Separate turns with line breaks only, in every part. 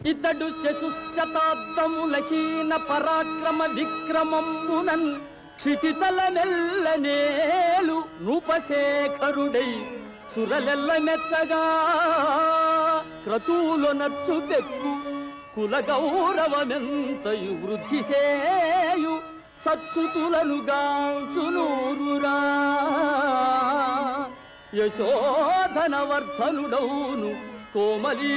ఇతడు చతుశతాబ్దములకీన పరాక్రమ విక్రమమునన్ క్షితితల నెల్లనేలు నృపశేఖరుడై సురలెల్ల మెచ్చగా క్రతువులు నచ్చు బెక్కు కుల గౌరవమెంతయు వృద్ధి చేయు సత్సుతులను గాంచునూరురా యశోధనవర్ధనుడౌను కోమలీ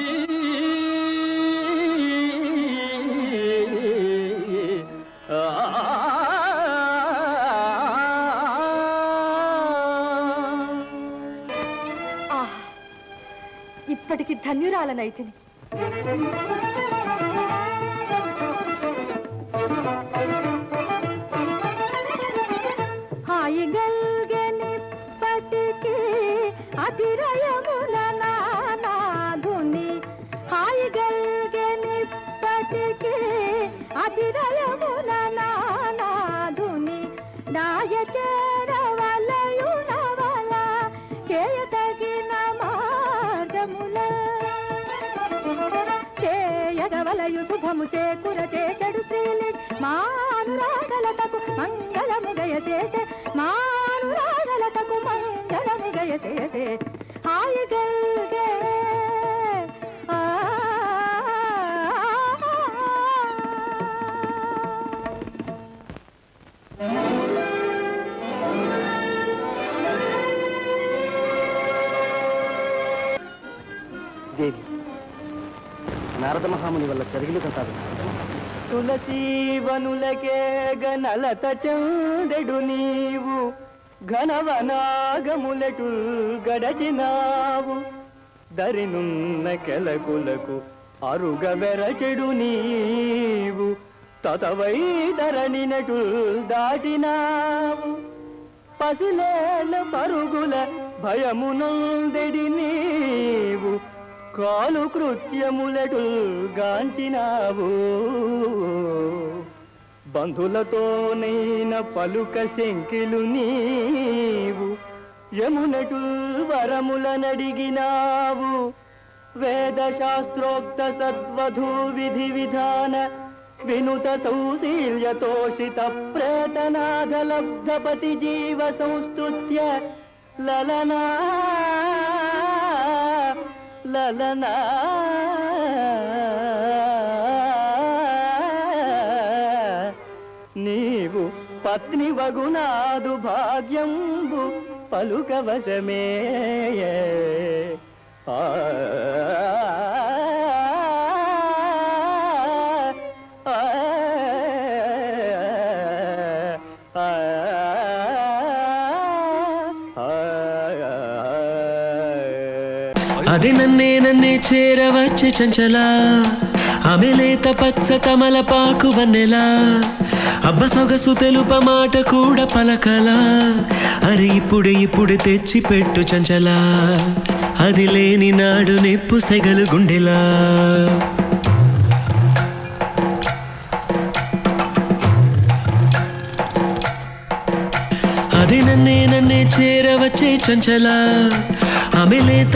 ఇప్పటికి ధన్యురాలనైతిని. హాయిగల్గెనిప్పటికి అతిరయముల నానాధుని హాయిగల్గెనిప్పటికి అతిరయముల నానాధుని నాయ చేరవలయునవల కేయతగిన మార్గముల చేయగవలయు శుభము చేకుర చేతడు శ్రీలి మానురాగలతకు మంగళముగయ చేసే మానురాగలతకు మంగళముగయ చేసే హాయిగల్గే
దేవి నారద మహాముని వల్ల జరిగిన కంటారు.
తులసీవనులకే గనలత చందెడు నీవు ఘనవనాగములటు గడచినావు దరినున్న కెలకులకు అరుగబెరచెడు నీవు తతవై ధరణినటు దాటినావు పసిలేల పరుగుల భయమునందెడి నీవు కాలు కృత్యములటు గాంచినావు బంధులతోనైన పలుక శంకిలు నీవు యమునటు వరములనడిగినావు వేద శాస్త్రోక్త సద్వధూ విధి విధాన వినుత సౌశీల్యతోషిత ప్రేతనాథ లబ్ధపతి జీవ సంస్తుత్య లలనా లలనా నీవు పత్ని వగునాదు భాగ్యంబు పలుకవశమే
అది నన్నే చేరవచ్చే చంచల ఆమె లేత పచ్చ తమలపాకు వన్నెలా అబ్బ సొగసు తెలుప మాట కూడా పలకలా అరే ఇప్పుడు తెచ్చి పెట్టు చంచల అది లేని నాడు నెప్పు సెగలు గుండెలా అది నన్నే చేరవచ్చే చంచల ఆమె లేత